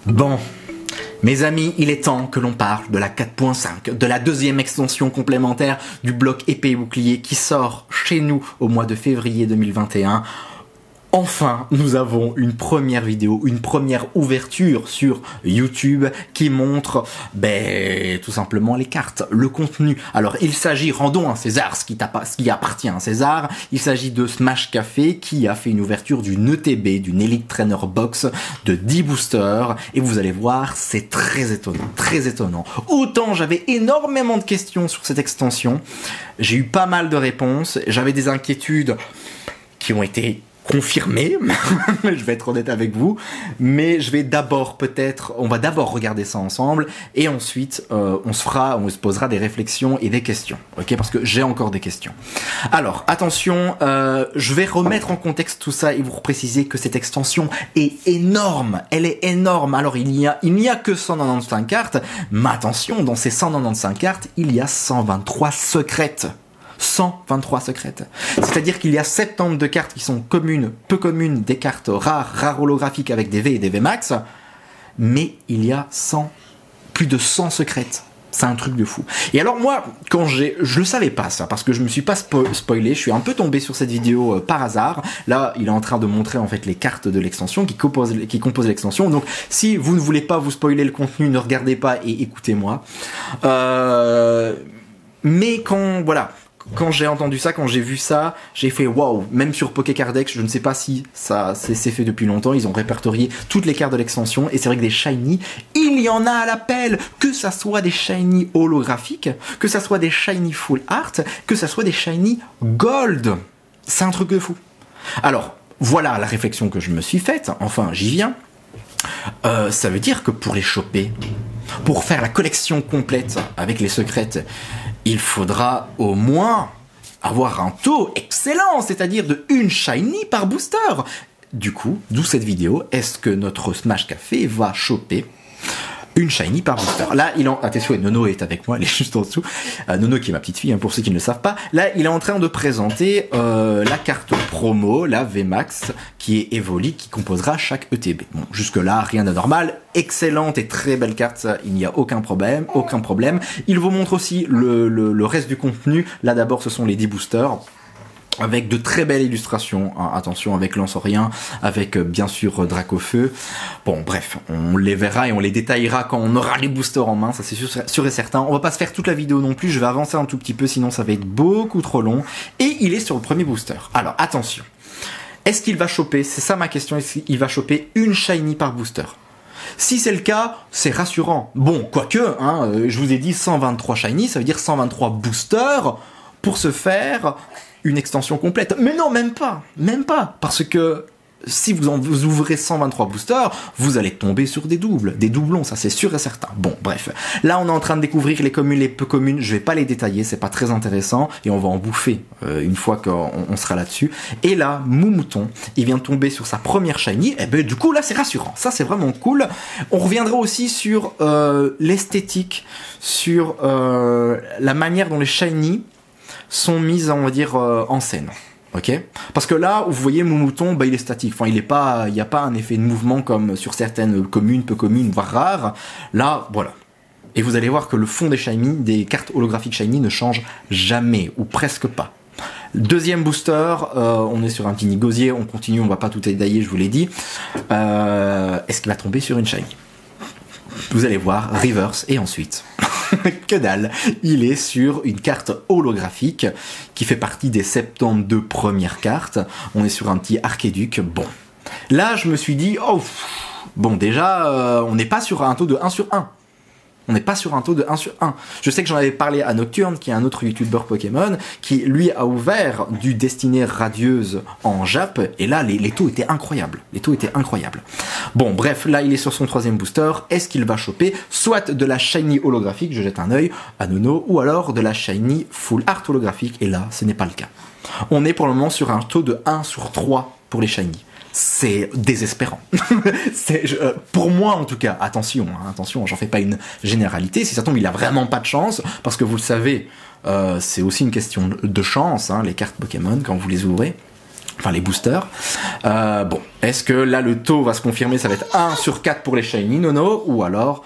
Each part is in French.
Bon, mes amis, il est temps que l'on parle de la 4.5, de la deuxième extension complémentaire du bloc épée et bouclier qui sort chez nous au mois de février 2021. Enfin, nous avons une première vidéo, une première ouverture sur YouTube qui montre, tout simplement les cartes, le contenu. Alors, il s'agit, rendons à César ce qui appartient à César, il s'agit de Smash Café qui a fait une ouverture d'une ETB, d'une Elite Trainer Box de 10 boosters, et vous allez voir, c'est très étonnant, très étonnant. Autant j'avais énormément de questions sur cette extension, j'ai eu pas mal de réponses, j'avais des inquiétudes qui ont été confirmé, je vais être honnête avec vous, mais je vais d'abord on va d'abord regarder ça ensemble et ensuite on se posera des réflexions et des questions, ok, parce que j'ai encore des questions. Alors attention, je vais remettre en contexte tout ça et vous préciser que cette extension est énorme, elle est énorme. Alors il n'y a que 195 cartes, mais attention, dans ces 195 cartes, il y a 123 secrètes. 123 secrètes. C'est-à-dire qu'il y a 72 cartes qui sont communes, peu communes, des cartes rares holographiques avec des V et des VMAX, mais il y a plus de 100 secrètes. C'est un truc de fou. Et alors moi, je le savais pas ça, parce que je me suis pas spoilé, je suis un peu tombé sur cette vidéo par hasard. Là, il est en train de montrer en fait les cartes de l'extension qui composent l'extension. Donc, si vous ne voulez pas vous spoiler le contenu, ne regardez pas et écoutez-moi. Mais quand j'ai entendu ça, quand j'ai vu ça, j'ai fait waouh. Même sur Pokécardex, je ne sais pas si ça c'est fait depuis longtemps, ils ont répertorié toutes les cartes de l'extension et c'est vrai que des shiny, il y en a à l'appel, que ça soit des shiny holographiques, que ça soit des shiny full art, que ça soit des shiny gold. C'est un truc de fou. Alors, voilà la réflexion que je me suis faite, enfin j'y viens. Ça veut dire que pour les choper, pour faire la collection complète avec les secrètes, il faudra au moins avoir un taux excellent, c'est-à-dire de 1 shiny par booster. Du coup, d'où cette vidéo, est-ce que notre Smash Café va choper 1 shiny par booster? Là, attention, et Nono est avec moi, elle est juste en dessous. Nono qui est ma petite fille, hein, pour ceux qui ne le savent pas. Là, il est en train de présenter la carte promo, la VMAX, qui est Evoli, qui composera chaque ETB. Bon, jusque-là, rien d'anormal. Excellente et très belle carte, ça, il n'y a aucun problème. Il vous montre aussi le reste du contenu. Là, d'abord, ce sont les 10 boosters, avec de très belles illustrations, hein, attention, avec Lanceurien, avec bien sûr Dracofeu. Bon, bref, on les verra et on les détaillera quand on aura les boosters en main, ça c'est sûr et certain. On va pas se faire toute la vidéo non plus, je vais avancer un tout petit peu, sinon ça va être beaucoup trop long. Et il est sur le premier booster. Alors, attention. Est-ce qu'il va choper, c'est ça ma question, est-ce qu'il va choper 1 shiny par booster? Si c'est le cas, c'est rassurant. Bon, quoique, hein, je vous ai dit 123 shiny, ça veut dire 123 boosters pour se faire une extension complète. Mais non, même pas, parce que si vous ouvrez 123 boosters, vous allez tomber sur des doublons, ça c'est sûr et certain. Bon, bref, là on est en train de découvrir les communes, les peu communes, je vais pas les détailler, c'est pas très intéressant, et on va en bouffer une fois qu'on sera là-dessus. Et là, Moumouton, il vient de tomber sur sa première shiny, et ben du coup là c'est rassurant, ça c'est vraiment cool. On reviendra aussi sur l'esthétique, sur la manière dont les shiny sont mises, on va dire, en scène. Ok, parce que là, vous voyez, Moumouton, il est statique. Enfin, il n'y a pas un effet de mouvement comme sur certaines communes, peu communes, voire rares. Là, voilà. Et vous allez voir que le fond des cartes holographiques shiny ne change jamais, ou presque pas. Deuxième booster, on est sur un petit gosier, on continue, on va pas tout détailler, je vous l'ai dit. Est-ce qu'il va tomber sur une shiny? Vous allez voir, reverse, et ensuite... que dalle, il est sur une carte holographique qui fait partie des 72 premières cartes. On est sur un petit Archéduc. Bon, là je me suis dit, oh, bon déjà, on n'est pas sur un taux de 1 sur 1. Je sais que j'en avais parlé à Nocturne, qui est un autre youtubeur Pokémon, qui lui a ouvert du Destinée Radieuse en Jap, et là les taux étaient incroyables. Bon, bref, là il est sur son 3e booster. Est-ce qu'il va choper soit de la shiny holographique, je jette un œil à Nono, ou alors de la shiny full art holographique, et là ce n'est pas le cas. On est pour le moment sur un taux de 1 sur 3 pour les shiny. C'est désespérant. Pour moi en tout cas, attention, j'en fais pas une généralité. Si ça tombe, il a vraiment pas de chance, parce que vous le savez, c'est aussi une question de chance, hein, les cartes Pokémon, quand vous les ouvrez. Enfin, les boosters. Bon, est-ce que là, le taux va se confirmer? Ça va être 1 sur 4 pour les shiny Nono, ou alors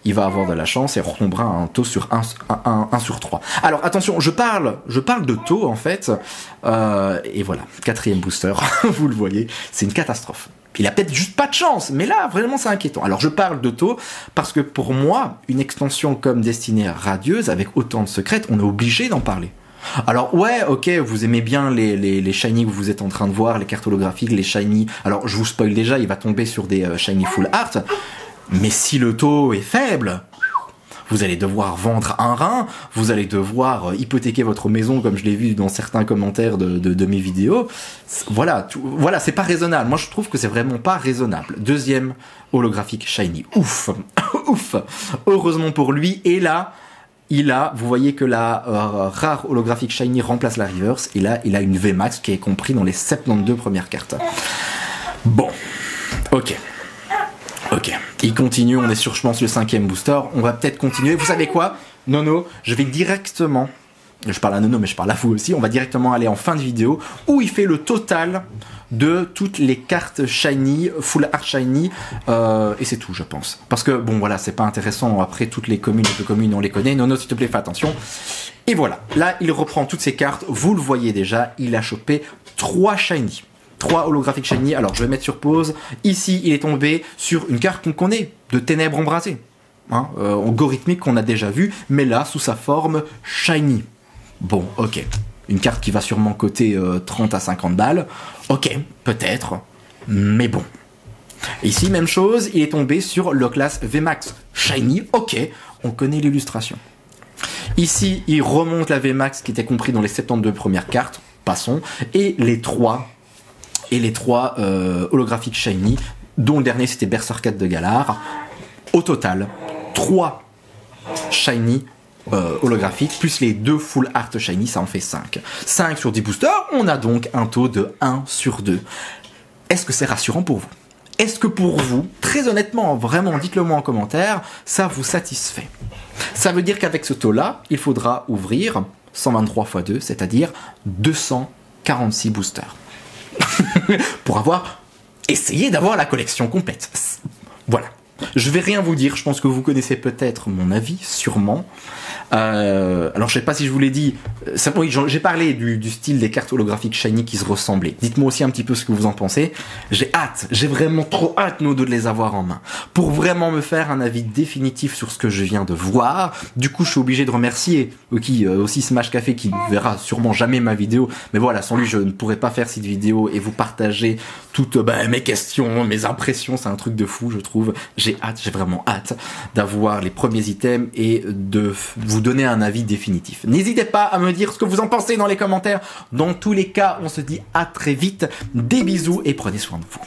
il va avoir de la chance et retombera à un taux sur 1 sur 3. Alors, attention, je parle de taux, en fait. Et voilà, 4e booster, vous le voyez, c'est une catastrophe. Il a peut-être juste pas de chance, mais là, vraiment, c'est inquiétant. Alors, je parle de taux parce que pour moi, une extension comme Destinée Radieuse, avec autant de secrets, on est obligé d'en parler. Alors ouais, ok, vous aimez bien les shiny que vous êtes en train de voir, les cartes holographiques, les shiny. Alors je vous spoil déjà, il va tomber sur des shiny full art. Mais si le taux est faible, vous allez devoir vendre un rein, vous allez devoir hypothéquer votre maison, comme je l'ai vu dans certains commentaires de mes vidéos. Voilà, voilà, c'est pas raisonnable. Moi, je trouve que c'est vraiment pas raisonnable. 2e holographique shiny. Ouf, ouf. Heureusement pour lui. Et là, vous voyez que la rare holographique shiny remplace la reverse. Et là, il a une VMAX qui est compris dans les 72 premières cartes. Bon, ok. Ok, il continue, on est sur, je pense, le 5e booster. On va peut-être continuer. Vous savez quoi, Nono, je vais directement... Je parle à Nono, mais je parle à vous aussi. On va directement aller en fin de vidéo où il fait le total de toutes les cartes shiny, full art shiny, et c'est tout, je pense. Parce que, bon, voilà, c'est pas intéressant. Après, toutes les communes on les connaît. Nono, s'il te plaît, fais attention. Et voilà, là, il reprend toutes ces cartes. Vous le voyez déjà, il a chopé 3 shiny. 3 holographiques shiny. Alors, je vais mettre sur pause. Ici, il est tombé sur une carte qu'on connaît, de Ténèbres Embrasées. Hein, algorithmique qu'on a déjà vu, mais là, sous sa forme shiny. Bon, ok. Une carte qui va sûrement coter 30 à 50 balles. Ok, peut-être. Mais bon. Ici, même chose, il est tombé sur le class VMAX shiny. Ok, on connaît l'illustration. Ici, il remonte la VMAX qui était compris dans les 72 premières cartes. Passons. Et les 3 holographiques shiny, dont le dernier c'était Berserker de Galar. Au total, 3 shiny holographiques, plus les 2 full art shiny, ça en fait 5. 5 sur 10 boosters, on a donc un taux de 1 sur 2. Est-ce que c'est rassurant pour vous? Est-ce que pour vous, très honnêtement, vraiment, dites-le moi en commentaire, ça vous satisfait? Ça veut dire qu'avec ce taux-là, il faudra ouvrir 123 x 2, c'est-à-dire 246 boosters. Pour avoir essayé d'avoir la collection complète. Voilà. Je vais rien vous dire, je pense que vous connaissez peut-être mon avis, sûrement. Alors je sais pas si je vous l'ai dit, oui, j'ai parlé du style des cartes holographiques shiny qui se ressemblaient. Dites-moi aussi un petit peu ce que vous en pensez. J'ai vraiment trop hâte, nos deux, de les avoir en main. Pour vraiment me faire un avis définitif sur ce que je viens de voir. Du coup, je suis obligé de remercier aussi Smash Café qui ne verra sûrement jamais ma vidéo. Mais voilà, sans lui, je ne pourrais pas faire cette vidéo et vous partager toutes mes questions, mes impressions. C'est un truc de fou, je trouve. J'ai vraiment hâte d'avoir les premiers items et de vous donner un avis définitif. N'hésitez pas à me dire ce que vous en pensez dans les commentaires. Dans tous les cas, on se dit à très vite. Des bisous et prenez soin de vous.